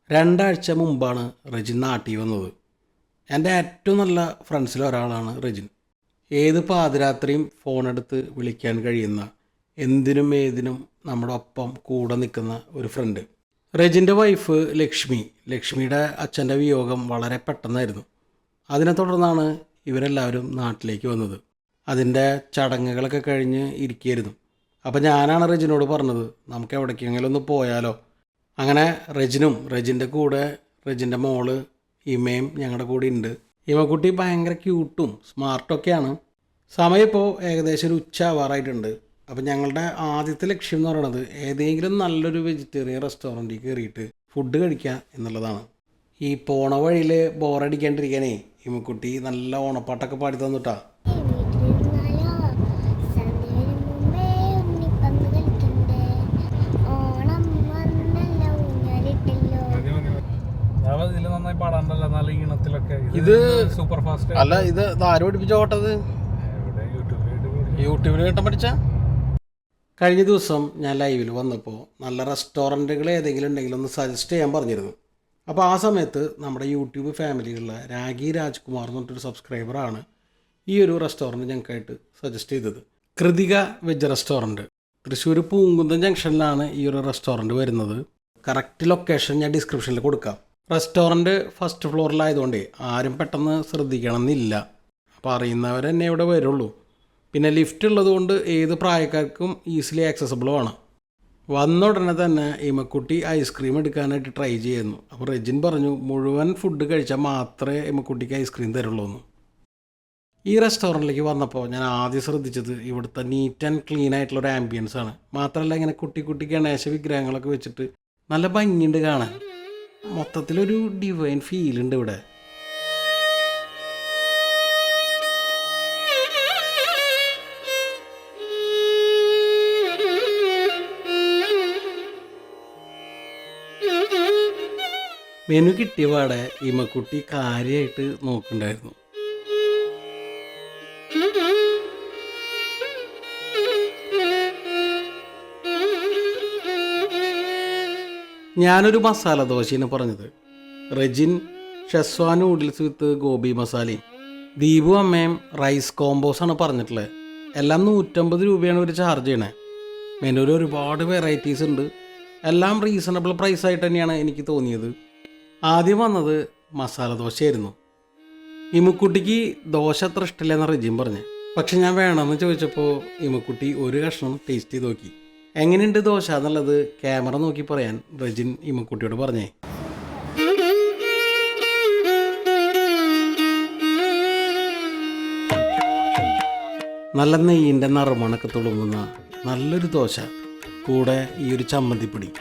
രണ്ടാഴ്ച മുമ്പാണ് റെജിൻ നാട്ടിൽ വന്നത്. എൻ്റെ ഏറ്റവും നല്ല ഫ്രണ്ട്സിൽ ഒരാളാണ് റെജിൻ. ഏത് പാതിരാത്രിയും ഫോണെടുത്ത് വിളിക്കാൻ കഴിയുന്ന, എന്തിനും ഏതിനും നമ്മുടെ ഒപ്പം കൂടെ നിൽക്കുന്ന ഒരു ഫ്രണ്ട്. റെജിൻ്റെ വൈഫ് ലക്ഷ്മിയുടെ അച്ഛൻ്റെ വിയോഗം വളരെ പെട്ടെന്നായിരുന്നു. അതിനെ തുടർന്നാണ് ഇവരെല്ലാവരും നാട്ടിലേക്ക് വന്നത്. അതിൻ്റെ ചടങ്ങുകളൊക്കെ കഴിഞ്ഞ് ഇരിക്കുകയായിരുന്നു. അപ്പോൾ ഞാനാണ് റെജിനോട് പറഞ്ഞത്, നമുക്ക് എവിടേക്കെങ്കിലും ഒന്ന് പോയാലോ. അങ്ങനെ റെജിൻ്റെ കൂടെ റെജിൻ്റെ മോള് ഇമയും ഞങ്ങളുടെ കൂടെ ഉണ്ട്. ഇമക്കുട്ടി ഭയങ്കര ക്യൂട്ടും സ്മാർട്ടൊക്കെയാണ്. സമയം ഇപ്പോൾ ഏകദേശം ഒരു ഉച്ച ആവാറായിട്ടുണ്ട്. അപ്പോൾ ഞങ്ങളുടെ ആദ്യത്തെ ലക്ഷ്യം എന്ന് പറയുന്നത് ഏതെങ്കിലും നല്ലൊരു വെജിറ്റേറിയൻ റെസ്റ്റോറൻറ്റിൽ കയറിയിട്ട് ഫുഡ് കഴിക്കുക എന്നുള്ളതാണ്. ഈ പോണ വഴിയിൽ ബോറടിക്കാണ്ടിരിക്കാനേ ഇമക്കുട്ടി നല്ല ഓണപ്പാട്ടൊക്കെ പാടി തന്നിട്ടാ. ഇത് സൂപ്പർ ഫാസ്റ്റ് അല്ല, ഇത് ആര് പഠിപ്പിച്ച ഓട്ടത്? യൂട്യൂബിൽ കേട്ട പഠിച്ച. കഴിഞ്ഞ ദിവസം ഞാൻ ലൈവിൽ വന്നപ്പോൾ നല്ല റെസ്റ്റോറൻറ്റുകൾ ഏതെങ്കിലും ഉണ്ടെങ്കിൽ ഒന്ന് സജസ്റ്റ് ചെയ്യാൻ പറഞ്ഞിരുന്നു. അപ്പോൾ ആ സമയത്ത് നമ്മുടെ യൂട്യൂബ് ഫാമിലികളിലെ രാഗി രാജ്കുമാർ എന്ന് പറഞ്ഞിട്ടൊരു സബ്സ്ക്രൈബറാണ് ഈ ഒരു റെസ്റ്റോറൻറ്റ് ഞങ്ങൾക്കായിട്ട് സജസ്റ്റ് ചെയ്തത്. Krithika veg restaurant. തൃശ്ശൂർ പൂങ്കുന്നം ജംഗ്ഷനിലാണ് ഈ ഒരു റെസ്റ്റോറൻറ്റ് വരുന്നത്. കറക്റ്റ് ലൊക്കേഷൻ ഞാൻ ഡിസ്ക്രിപ്ഷനിൽ കൊടുക്കാം. റെസ്റ്റോറൻറ്റ് ഫസ്റ്റ് ഫ്ലോറിലായതുകൊണ്ട് ആരും പെട്ടെന്ന് ശ്രദ്ധിക്കണമെന്നില്ല. അപ്പോൾ അറിയുന്നവർ തന്നെ ഇവിടെ വരുള്ളൂ. പിന്നെ ലിഫ്റ്റ് ഉള്ളതുകൊണ്ട് ഏത് പ്രായക്കാർക്കും ഈസിലി ആക്സസബിളുമാണ്. വന്ന ഉടനെ തന്നെ ഇമക്കുട്ടി ഐസ്ക്രീം എടുക്കാനായിട്ട് ട്രൈ ചെയ്യുന്നു. അപ്പോൾ റെജിൻ പറഞ്ഞു മുഴുവൻ ഫുഡ് കഴിച്ചാൽ മാത്രമേ ഇമക്കുട്ടിക്ക് ഐസ്ക്രീം തരുള്ളൂ എന്ന്. ഈ റെസ്റ്റോറൻറ്റിലേക്ക് വന്നപ്പോൾ ഞാൻ ആദ്യം ശ്രദ്ധിച്ചത് ഇവിടുത്തെ നീറ്റ് ആൻഡ് ക്ലീൻ ആയിട്ടുള്ളൊരു ആംബിയൻസ് ആണ്. മാത്രമല്ല ഇങ്ങനെ കുട്ടി ഗണേശ വിഗ്രഹങ്ങളൊക്കെ വെച്ചിട്ട് നല്ല ഭംഗിയുണ്ട് കാണാൻ. മൊത്തത്തിലൊരു ഡിവൈൻ ഫീലുണ്ട് ഇവിടെ. മെനു കിട്ടിയ പാടെ ഇമക്കുട്ടി കാര്യമായിട്ട് നോക്കുന്നുണ്ടായിരുന്നു. ഞാനൊരു മസാല ദോശയാണ് പറഞ്ഞത്. റെജിൻ ഷെസ്വാൻ നൂഡിൽസ് വിത്ത് ഗോബി മസാലയും, ദീപു അമ്മയും റൈസ് കോമ്പോസാണ് പറഞ്ഞിട്ടുള്ളത്. എല്ലാം 150 രൂപയാണ് ഒരു ചാർജ് ചെയ്യണേ. മെനുവിൽ ഒരുപാട് വെറൈറ്റീസ് ഉണ്ട്. എല്ലാം റീസണബിൾ പ്രൈസായിട്ട് തന്നെയാണ് എനിക്ക് തോന്നിയത്. ആദ്യം വന്നത് മസാല ദോശയായിരുന്നു. ഇമുക്കുട്ടിക്ക് ദോശ അത്ര ഇഷ്ടമില്ലെന്ന് റെജിൻ പറഞ്ഞു. പക്ഷെ ഞാൻ വേണമെന്ന് ചോദിച്ചപ്പോൾ ഇമുക്കുട്ടി ഒരു കഷ്ണം ടേസ്റ്റ് ചെയ്ത് നോക്കി. എങ്ങനെയുണ്ട് ദോശ എന്നുള്ളത് ക്യാമറ നോക്കി പറയാൻ റെജിൻ ഇമക്കുട്ടിയോട് പറഞ്ഞേ. നല്ല നെയ്യിൻ്റെ നറുമണൊക്കെ തുളുമ്പുന്ന നല്ലൊരു ദോശ, കൂടെ ഈ ഒരു ചമ്മന്തിപ്പൊടി.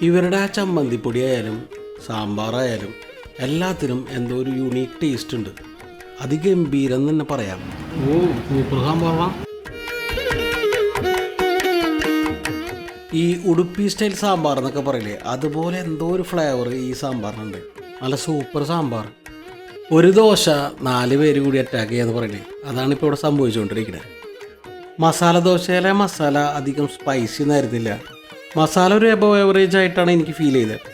ഇവരുടെ ആ ചമ്മന്തിപ്പൊടി ആയാലും സാമ്പാറായാലും എല്ലാത്തിനും എന്തോ ഒരു യൂണീക്ക് ടേസ്റ്റ് ഉണ്ട്. അതിഗംഭീരം തന്നെ പറയാം. ഓ സൂപ്പർ സാമ്പാറാ. ഈ ഉടുപ്പി സ്റ്റൈൽ സാമ്പാർ എന്നൊക്കെ പറയില്ലേ, അതുപോലെ എന്തോ ഒരു ഫ്ലേവർ ഈ സാമ്പാറിനുണ്ട്. നല്ല സൂപ്പർ സാമ്പാർ. ഒരു ദോശ 4 പേര് കൂടി അറ്റാക്ക് ചെയ്യാന്ന് പറയില്ലേ, അതാണിപ്പോൾ ഇവിടെ സംഭവിച്ചുകൊണ്ടിരിക്കുന്നത്. മസാല ദോശയിലെ മസാല അധികം സ്പൈസി ഒന്നായിരുന്നില്ല. മസാല ഒരു എബോ എവറേജ് ആയിട്ടാണ് എനിക്ക് ഫീൽ ചെയ്തത്.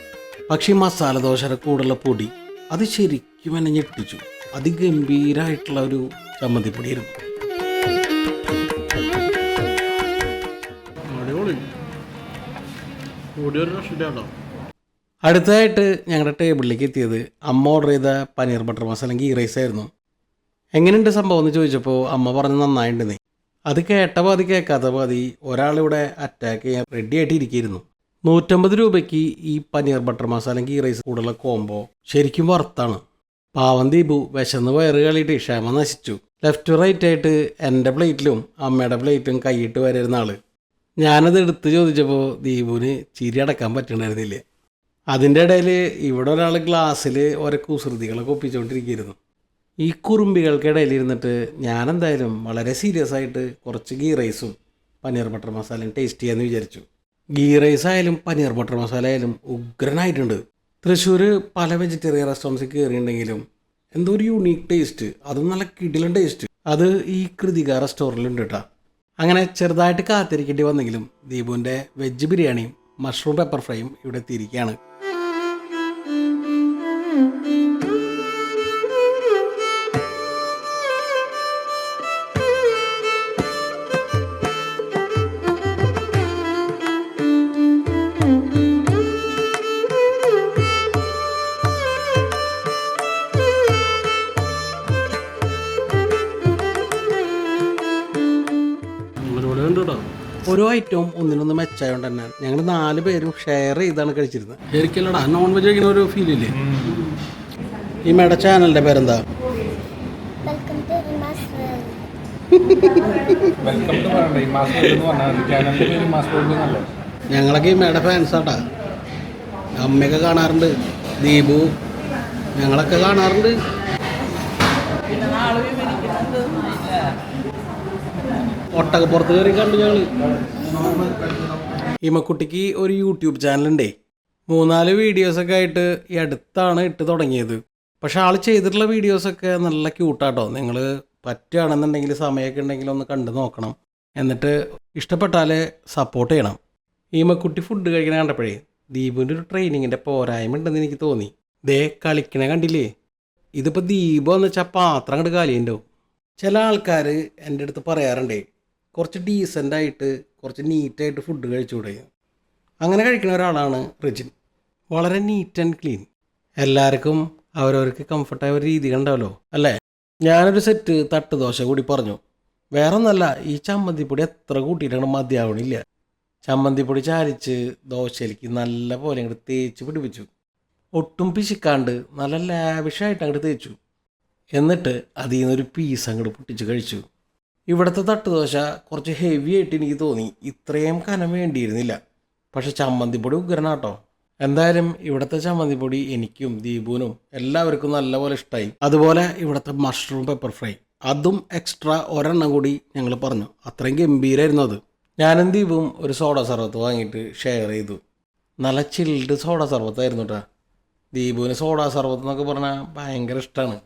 പക്ഷേ ഈ മസാല ദോശയുടെ കൂടെയുള്ള പൊടി അത് ശരിക്കും എന്നെ ഞെട്ടിച്ചു. അതിഗംഭീരമായിട്ടുള്ള ഒരു ചമ്മന്തിപ്പൊടിയായിരുന്നു. അടുത്തതായിട്ട് ഞങ്ങളുടെ ടേബിളിലേക്ക് എത്തിയത് അമ്മ ഓർഡർ ചെയ്ത paneer butter masala ghee rice ആയിരുന്നു. എങ്ങനെയുണ്ട് സംഭവം എന്ന് ചോദിച്ചപ്പോൾ അമ്മ പറഞ്ഞ് നന്നായിട്ടുണ്ടെന്നേ. അത് കേട്ട പാതി കേൾക്കാത്ത പാതി ഒരാളിവിടെ അറ്റാക്ക് ചെയ്യാൻ റെഡി ആയിട്ട് ഇരിക്കുകയായിരുന്നു. 150 രൂപയ്ക്ക് ഈ paneer butter masala ghee rice കൂടുള്ള കോംബോ ശരിക്കും വർത്താണ്. പാവം ദീപു വിശന്ന് വയറ് കളിയിട്ട് ക്ഷമ നശിച്ചു. ലെഫ്റ്റ് റൈറ്റ് ആയിട്ട് എൻ്റെ പ്ലേറ്റിലും അമ്മയുടെ പ്ലേറ്റിലും കൈയിട്ട് വരുന്ന ആള്. ഞാനത് എടുത്ത് ചോദിച്ചപ്പോൾ ദീപുവിന് ചിരി അടക്കാൻ പറ്റണമായിരുന്നില്ല. അതിൻ്റെ ഇടയിൽ ഇവിടെ ഒരാൾ ഗ്ലാസ്സിൽ ഓരോ കുസൃതികളൊക്കെ ഒപ്പിച്ചുകൊണ്ടിരിക്കുകയായിരുന്നു. ഈ കുറുമ്പികൾക്കിടയിൽ ഇരുന്നിട്ട് ഞാനെന്തായാലും വളരെ സീരിയസ് ആയിട്ട് കുറച്ച് ഗീ റൈസും പനീർ ബട്ടർ മസാലയും ടേസ്റ്റ് ചെയ്യാമെന്ന് വിചാരിച്ചു. ഗീ റൈസ് ആയാലും പനീർ ബട്ടർ മസാല ആയാലും ഉഗ്രനായിട്ടുണ്ട്. തൃശ്ശൂർ പല വെജിറ്റേറിയൻ റെസ്റ്റോറൻറ്റ്സിൽ കയറിയിട്ടുണ്ടെങ്കിലും എന്തോ ഒരു യൂണീക്ക് ടേസ്റ്റ്, അതും നല്ല കിടിലൻ ടേസ്റ്റ്, അത് ഈ കൃതിക റെസ്റ്റോറൻറ്റിലുണ്ട് കേട്ടോ. അങ്ങനെ ചെറുതായിട്ട് കാത്തിരിക്കേണ്ടി വന്നെങ്കിലും ദീപുവിൻ്റെ വെജ് ബിരിയാണിയും മഷ്റൂം പെപ്പർ ഫ്രൈയും ഇവിടെ എത്തിയിരിക്കുകയാണ്. ഓരോ ഐറ്റവും ഒന്നിനൊന്ന് മെച്ചമായതുകൊണ്ട് തന്നെ ഞങ്ങൾ 4 പേരും ഷെയർ ചെയ്താണ് കഴിച്ചിരുന്നത്. ശരിക്കല്ലടാ നോൺ വെജ് കഴിക്കുന്ന ഒരു ഫീൽ ഇല്ലേ? ഈ മേടെ ചാനലിൻ്റെ പേരെന്താ? ഞങ്ങളൊക്കെ ഈ മേടെ ഫാൻസാട്ടാ. അമ്മയൊക്കെ കാണാറുണ്ട്, ദീപു ഞങ്ങളൊക്കെ കാണാറുണ്ട്. ഒട്ടകപ്പുറത്ത് കയറി കണ്ടു ഞങ്ങൾ. ഇമക്കുട്ടിക്ക് ഒരു യൂട്യൂബ് ചാനലുണ്ടേ. 3-4 വീഡിയോസൊക്കെ ആയിട്ട് ഈ അടുത്താണ് ഇട്ട് തുടങ്ങിയത്. പക്ഷെ ആൾ ചെയ്തിട്ടുള്ള വീഡിയോസൊക്കെ നല്ല ക്യൂട്ടാട്ടോ. നിങ്ങൾ പറ്റുകയാണെന്നുണ്ടെങ്കിൽ സമയമൊക്കെ ഉണ്ടെങ്കിൽ ഒന്ന് കണ്ടു നോക്കണം. എന്നിട്ട് ഇഷ്ടപ്പെട്ടാലേ സപ്പോർട്ട് ചെയ്യണം. ഇമക്കുട്ടി ഫുഡ് കഴിക്കണ കണ്ടപ്പോഴേ ദീപുവിൻ്റെ ഒരു ട്രെയിനിങ്ങിൻ്റെ പോരായ്മ ഉണ്ടെന്ന് എനിക്ക് തോന്നി. ദേ കളിക്കണേ കണ്ടില്ലേ? ഇതിപ്പോൾ ദീപം എന്ന് വെച്ചാൽ പാത്രം അങ്ങോട്ട് കാലിയുണ്ടാവും. ചില ആൾക്കാർ എൻ്റെ അടുത്ത് പറയാറുണ്ടേ, കുറച്ച് ഡീസൻ്റായിട്ട് കുറച്ച് നീറ്റായിട്ട് ഫുഡ് കഴിച്ചുകൂടെ. അങ്ങനെ കഴിക്കുന്ന ഒരാളാണ് റിജിൻ. വളരെ നീറ്റ് ആൻഡ് ക്ലീൻ. എല്ലാവർക്കും അവരവർക്ക് കംഫർട്ടായ ഒരു രീതി ഉണ്ടാവല്ലോ അല്ലേ? ഞാനൊരു സെറ്റ് തട്ടുദോശ കൂടി പറഞ്ഞു. വേറെ ഒന്നല്ല, ഈ ചമ്മന്തിപ്പൊടി എത്ര കൂട്ടിയിട്ടാണ് മതിയാവണില്ല. ചമ്മന്തിപ്പൊടി ചാരിച്ച് ദോശയിലേക്ക് നല്ല പോലെ അങ്ങോട്ട് തേച്ച് പിടിപ്പിച്ചു. ഒട്ടും പിശിക്കാണ്ട് നല്ല ലാവിഷായിട്ട് അങ്ങോട്ട് തേച്ചു. എന്നിട്ട് അതിൽ നിന്നൊരു പീസ് അങ്ങോട്ട് പൊട്ടിച്ച് കഴിച്ചു. ഇവിടുത്തെ തട്ടുദോശ കുറച്ച് ഹെവി ആയിട്ട് എനിക്ക് തോന്നി. ഇത്രയും കനം വേണ്ടിയിരുന്നില്ല. പക്ഷെ ചമ്മന്തിപ്പൊടി ഉഗ്രനാട്ടോ. എന്തായാലും ഇവിടുത്തെ ചമ്മന്തിപ്പൊടി എനിക്കും ദീപുവിനും എല്ലാവർക്കും നല്ലപോലെ ഇഷ്ടമായി. അതുപോലെ ഇവിടുത്തെ മഷ്റൂം പെപ്പർ ഫ്രൈ, അതും എക്സ്ട്രാ ഒരെണ്ണം കൂടി ഞങ്ങൾ പറഞ്ഞു. അത്രയും ഗംഭീരമായിരുന്നു അത്. ഞാനും ദീപും ഒരു സോഡ സർബത്ത് വാങ്ങിയിട്ട് ഷെയർ ചെയ്തു. നല്ല ചിൽഡ് സോഡ സർബത്തായിരുന്നു കേട്ടോ. ദീപുവിന് സോഡ സർബത്ത് എന്നൊക്കെ പറഞ്ഞാൽ ഭയങ്കര ഇഷ്ടമാണ്.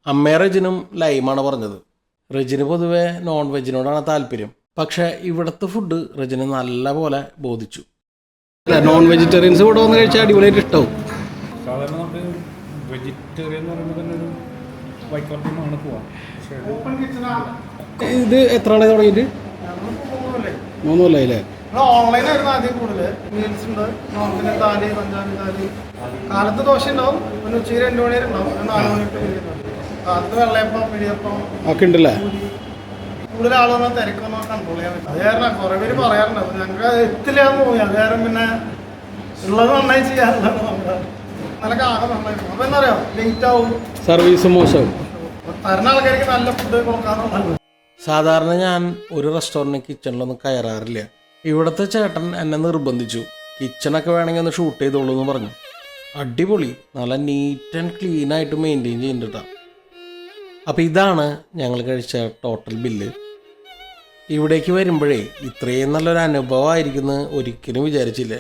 അമ്മയും റെജിനും ലൈമാണ് പറഞ്ഞത്. റെജിന് പൊതുവെ നോൺ വെജിനോടാണ് താല്പര്യം. പക്ഷേ ഇവിടുത്തെ ഫുഡ് റെജിന് നല്ല പോലെ ബോധിച്ചു. അല്ല, നോൺ വെജിറ്റേറിയൻസ് ഇവിടെ വന്ന് കഴിച്ചാൽ അടിപൊളിയായിട്ട് ഇഷ്ടവും. സാധാരണ നമ്മൾ വെജിറ്റേറിയൻ എന്ന് പറയുമ്പോൾ തന്നെ ഒരു വൈക്കോട്ടമാണ് പോവാം. ഇത് എത്ര ആളെ തുടങ്ങിയിട്ട്? 3 കൊല്ലമായില്ലേ? ഓൺലൈനായിരുന്നു ആദ്യം കൂടുതൽ. മീൽസ് ഉണ്ട്, നോർത്തിന് താലി, പഞ്ചാബി താലി. കാലത്ത് ദോശ ഉണ്ടാവും, പിന്നെ ഉച്ചയ്ക്ക് 2 മണി വരെ ഉണ്ടാവും, 4 മണിട്ട് കഴിയുന്നുണ്ട്. കാലത്ത് വെള്ളയപ്പം, പിടിയപ്പം ഒക്കെ ഉണ്ടല്ലേ? കൂടുതൽ ആളുകൾ തിരക്കൊന്നും കൺട്രോൾ ചെയ്യാൻ പറ്റും. അത് കാരണം കുറേ പേര് പറയാറുണ്ട്. അപ്പോൾ ഞങ്ങൾക്ക് എത്തില്ലാന്ന് തോന്നി. അത് കാരണം പിന്നെ ഉള്ളത് നന്നായി ചെയ്യാറുള്ളത് നമുക്ക് നല്ല ആകെ നന്നായി പോകും. അപ്പോൾ എന്താ പറയുക, ലേറ്റ് ആവും, സർവീസ് മോശവും. തരുന്ന ആൾക്കാർക്ക് നല്ല ഫുഡ് കൊടുക്കാറുള്ളത്. സാധാരണ ഞാൻ ഒരു റെസ്റ്റോറൻറ്റ് കിച്ചണിലൊന്നും കയറാറില്ല. ഇവിടുത്തെ ചേട്ടൻ എന്നെ നിർബന്ധിച്ചു, കിച്ചണൊക്കെ വേണമെങ്കിൽ ഒന്ന് ഷൂട്ട് ചെയ്തോളൂ എന്ന് പറഞ്ഞു. അടിപൊളി, നല്ല നീറ്റ് ആൻഡ് ക്ലീൻ ആയിട്ട് മെയിൻറ്റെയിൻ ചെയ്യുന്നുണ്ട്. അപ്പോൾ ഇതാണ് ഞങ്ങൾ കഴിച്ച ടോട്ടൽ ബില്ല്. ഇവിടേക്ക് വരുമ്പോഴേ ഇത്രയും നല്ലൊരു അനുഭവമായിരിക്കുമെന്ന് ഒരിക്കലും വിചാരിച്ചില്ല.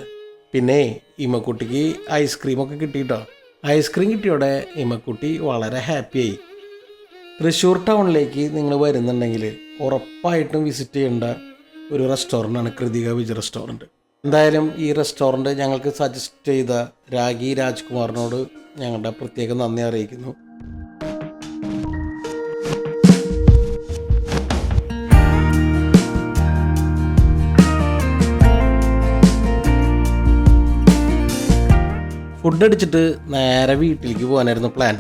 പിന്നെ ഇമക്കുട്ടിക്ക് ഐസ്ക്രീമൊക്കെ കിട്ടിയിട്ടോ. ഐസ്ക്രീം കിട്ടിയോടെ ഇമക്കുട്ടി വളരെ ഹാപ്പിയായി. തൃശ്ശൂർ ടൗണിലേക്ക് നിങ്ങൾ വരുന്നുണ്ടെങ്കിൽ ഉറപ്പായിട്ടും വിസിറ്റ് ചെയ്യേണ്ട ഒരു റെസ്റ്റോറൻ്റാണ് കൃതിക വെജ് റെസ്റ്റോറൻറ്റ്. എന്തായാലും ഈ റെസ്റ്റോറൻറ്റ് ഞങ്ങൾക്ക് സജസ്റ്റ് ചെയ്ത രാഗി രാജ്കുമാറിനോട് ഞങ്ങളുടെ പ്രത്യേകം നന്ദി അറിയിക്കുന്നു. ഫുഡ് അടിച്ചിട്ട് നേരെ വീട്ടിലേക്ക് പോകാനായിരുന്നു പ്ലാൻ.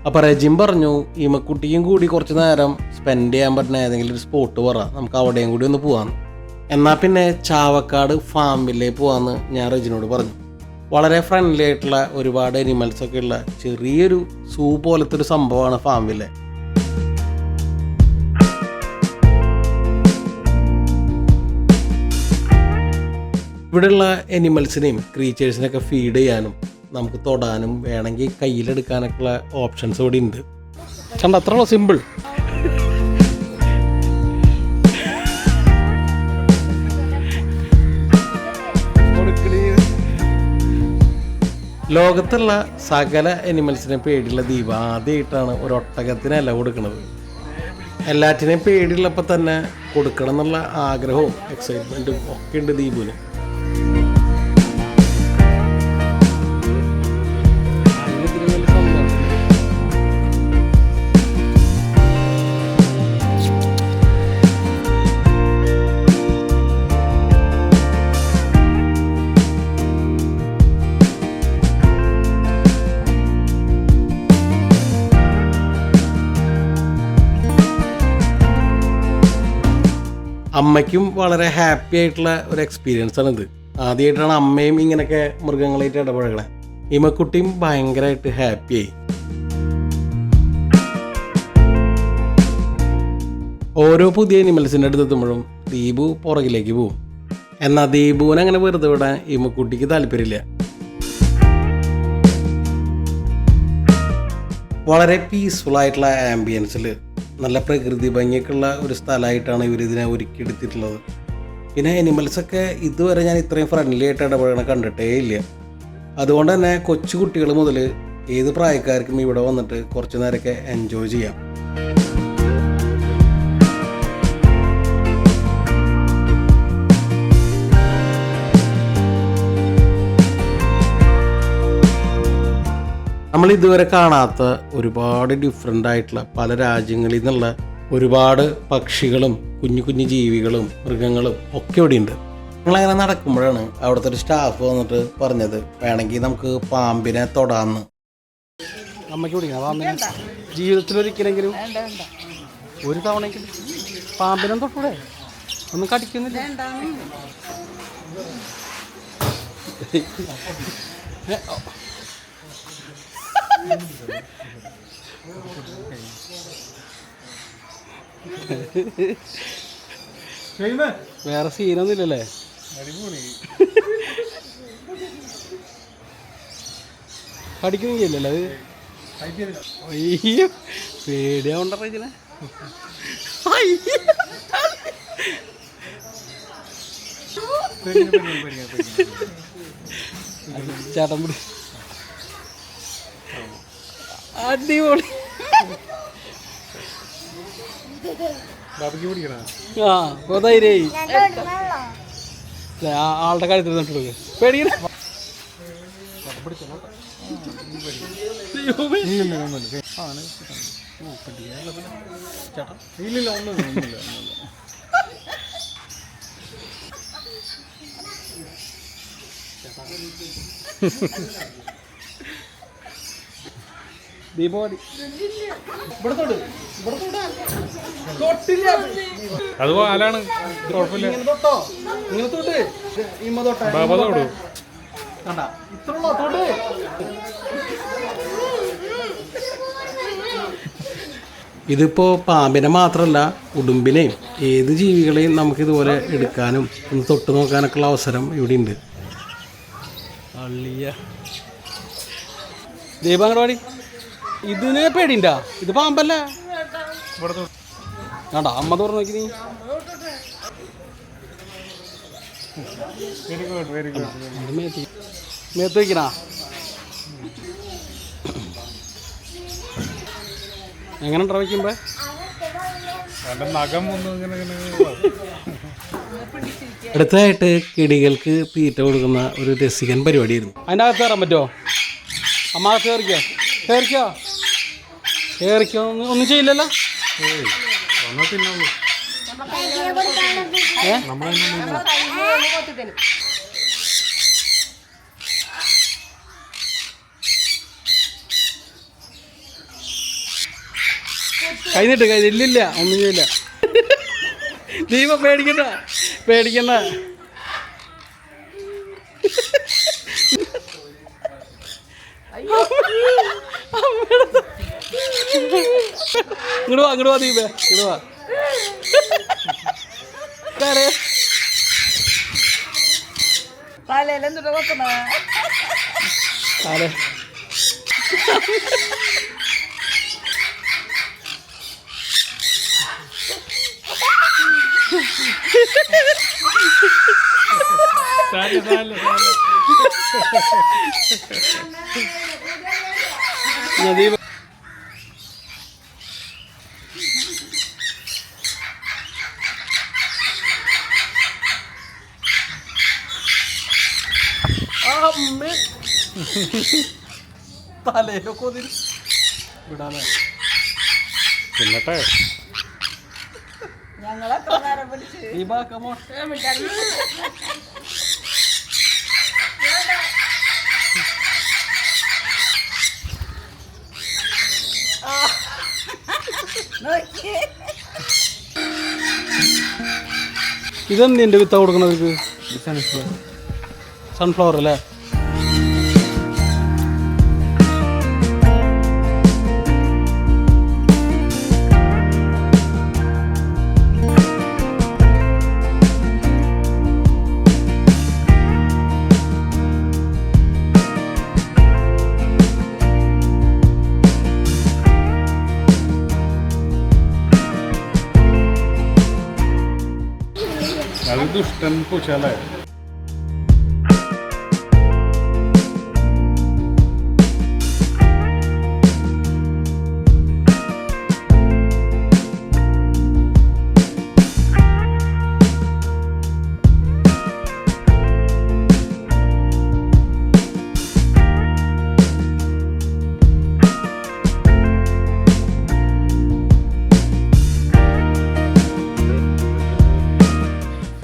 അപ്പോൾ റെജിൻ പറഞ്ഞു, ഇമക്കുട്ടിയും കൂടി കുറച്ച് നേരം സ്പെൻഡ് ചെയ്യാൻ പറ്റുന്ന ഏതെങ്കിലും ഒരു സ്പോട്ട് പറ, നമുക്ക് അവിടെയും കൂടി ഒന്ന് പോകാമെന്ന്. എന്നാൽ പിന്നെ ചാവക്കാട് ഫാം വില്ലേ പോകാമെന്ന് ഞാൻ റെജിനോട് പറഞ്ഞു. വളരെ ഫ്രണ്ട്ലി ആയിട്ടുള്ള ഒരുപാട് അനിമൽസൊക്കെ ഉള്ള ചെറിയൊരു സൂ പോലത്തെ ഒരു സംഭവമാണ് ഫാം വില്ലേ. ഇവിടെയുള്ള അനിമൽസിനെയും ക്രീച്ചേഴ്സിനെയൊക്കെ ഫീഡ് ചെയ്യാനും നമുക്ക് തൊടാനും വേണമെങ്കിൽ കയ്യിലെടുക്കാനൊക്കെയുള്ള ഓപ്ഷൻസ് ഇവിടെ ഉണ്ട്. കണ്ട, അത്രയുള്ള സിമ്പിൾ. ലോകത്തുള്ള സകല അനിമൽസിനെ പേടിയുള്ള ദീപ ആദ്യമായിട്ടാണ് ഒരു ഒട്ടകത്തിനല്ല കൊടുക്കുന്നത്. എല്ലാറ്റിനെയും പേടിയുള്ളപ്പോൾ തന്നെ കൊടുക്കണം എന്നുള്ള ആഗ്രഹവും എക്സൈറ്റ്മെൻറ്റും ഒക്കെ ഉണ്ട് ദീപുവിന്. അമ്മയ്ക്കും വളരെ ഹാപ്പി ആയിട്ടുള്ള ഒരു എക്സ്പീരിയൻസ് ആണിത്. ആദ്യമായിട്ടാണ് അമ്മയും ഇങ്ങനെയൊക്കെ മൃഗങ്ങളായിട്ട് ഇടപഴകണേ. ഇമ്മക്കുട്ടിയും ഭയങ്കരമായിട്ട് ഹാപ്പിയായി. ഓരോ പുതിയ അനിമൽസിൻ്റെ അടുത്തെത്തുമ്പോഴും ദീപു പുറകിലേക്ക് പോവും. എന്നാൽ ദീപുവിനെ അങ്ങനെ വെറുതെ വിടാൻ ഇമ്മക്കുട്ടിക്ക് താല്പര്യമില്ല. വളരെ പീസ്ഫുൾ ആയിട്ടുള്ള ആംബിയൻസിൽ നല്ല പ്രകൃതി ഭംഗിയൊക്കെയുള്ള ഒരു സ്ഥലമായിട്ടാണ് ഇവരിതിനെ ഒരുക്കിയെടുത്തിട്ടുള്ളത്. പിന്നെ അനിമൽസൊക്കെ ഇതുവരെ ഞാൻ ഇത്രയും ഫ്രണ്ട്ലി ആയിട്ട് ഇടപഴകണ കണ്ടിട്ടേ ഇല്ല. അതുകൊണ്ട് തന്നെ കൊച്ചു കുട്ടികൾ മുതൽ ഏത് പ്രായക്കാർക്കും ഇവിടെ വന്നിട്ട് കുറച്ച് നേരമൊക്കെ എൻജോയ് ചെയ്യാം. നമ്മൾ ഇതുവരെ കാണാത്ത ഒരുപാട് ഡിഫറെൻ്റ് ആയിട്ടുള്ള പല രാജ്യങ്ങളിൽ നിന്നുള്ള ഒരുപാട് പക്ഷികളും കുഞ്ഞു കുഞ്ഞു ജീവികളും മൃഗങ്ങളും ഒക്കെ ഇവിടെ ഉണ്ട്. ഞങ്ങളങ്ങനെ നടക്കുമ്പോഴാണ് അവിടുത്തെ ഒരു സ്റ്റാഫ് വന്നിട്ട് പറഞ്ഞത് വേണമെങ്കിൽ നമുക്ക് പാമ്പിനെ തൊടാന്ന്. അമ്മയ്ക്ക് പിടിക്കണം പാമ്പിനെ. ജീവിതത്തിലൊരിക്കലെങ്കിലും ഒരു തവണയെങ്കിലും പാമ്പിനെ തൊട്ടൂടെ? ഒന്നും കടിക്കുന്നില്ല. വേറെ സീനൊന്നുമില്ലല്ലേ? പഠിക്കുന്നില്ലല്ലോ അത്. അയ്യോ പേടിയാവണ്ട റേജിനെ. ചേട്ടൻ പിടി. അടിപൊളി. ആ ധൈര്യായി. ആളുടെ കാര്യത്തിൽ നിന്നിട്ട് പേടിക്കണ. ഇല്ലില്ല ഒന്നുമില്ല. ദീപാവലി അത് ആലാണ് കുഴപ്പമില്ല. ഇതിപ്പോ പാമ്പിനെ മാത്രമല്ല ഉടുമ്പിനെയും ഏത് ജീവികളെയും നമുക്കിതുപോലെ എടുക്കാനും ഒന്ന് തൊട്ട് നോക്കാനൊക്കെ ഉള്ള അവസരം ഇവിടെ ഉണ്ട്. ദീപാങ്കവാടി ഇതിനെ പേടിണ്ടാ? ഇത് പാമ്പല്ല. വേണ്ട അമ്മ തുറന്നു നോക്കി. നീ മേത്ത് വയ്ക്കണ. എങ്ങനെ ഉണ്ടോ വയ്ക്കുമ്പോ? അടുത്തതായിട്ട് കിടികൾക്ക് തീറ്റ കൊടുക്കുന്ന ഒരു രസികൻ പരിപാടിയായിരുന്നു. അതിൻ്റെ അകത്ത് കയറാൻ പറ്റുമോ? അമ്മ അകത്ത് കയറിക്കോ. കയറിക്കോ കയറിക്കോ. ഒന്നും ചെയ്യില്ലല്ലോ. കൈന്നിട്ട് ഇല്ലില്ല ഒന്നും ചെയ്യില്ല. ദീപ പേടിക്കണ്ട പേടിക്കണ്ട. ഇങ്ങോട്ട് വാ ദീപ ഇങ്ങോട്ട് വാ. തലയിലൊക്കെ വിടാതെ എന്നിട്ടേ ഈ ബാക്കമോ ഇതെന്തിൻ്റെ വിത്ത കൊടുക്കണത്? സൺഫ്ലവർ അല്ലേ? അത് ദുഷ്ടൻ പൂച്ചല്ലേ.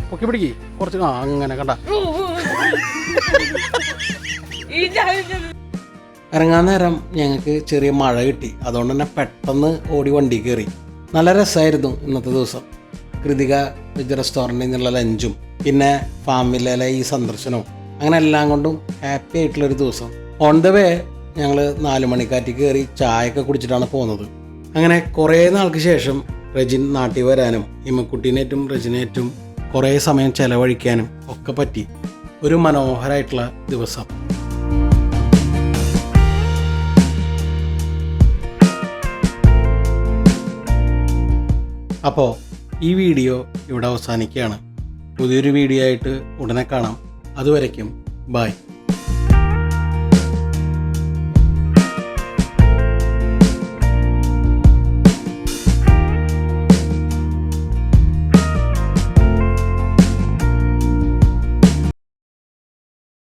പൊക്കി പിടിക്ക് കുറച്ച്. അങ്ങനെ കണ്ട ഇറങ്ങാൻ നേരം ഞങ്ങൾക്ക് ചെറിയ മഴ കിട്ടി. അതുകൊണ്ട് തന്നെ പെട്ടെന്ന് ഓടി വണ്ടി കയറി. നല്ല രസമായിരുന്നു ഇന്നത്തെ ദിവസം. കൃതിക വെജ് റെസ്റ്റോറൻറ്റിൽ നിന്നുള്ള ലഞ്ചും പിന്നെ ഫാമിലിയിലെ ഈ സന്ദർശനവും അങ്ങനെ എല്ലാം കൊണ്ടും ഹാപ്പി ആയിട്ടുള്ളൊരു ദിവസം. ഓൺ ദ വേ ഞങ്ങൾ 4 മണിക്കാറ്റ് കയറി ചായയൊക്കെ കുടിച്ചിട്ടാണ് പോകുന്നത്. അങ്ങനെ കുറേ നാൾക്ക് ശേഷം റെജിൻ നാട്ടിൽ വരാനും ഇമ്മക്കുട്ടീനേറ്റും റെജിനേറ്റും കുറേ സമയം ചെലവഴിക്കാനും ഒക്കെ പറ്റി. ഒരു മനോഹരമായിട്ടുള്ള ദിവസം. അപ്പോൾ ഈ വീഡിയോ ഇവിടെ അവസാനിക്കുകയാണ്. പുതിയൊരു വീഡിയോ ആയിട്ട് ഉടനെ കാണാം. അതുവരയ്ക്കും ബൈ.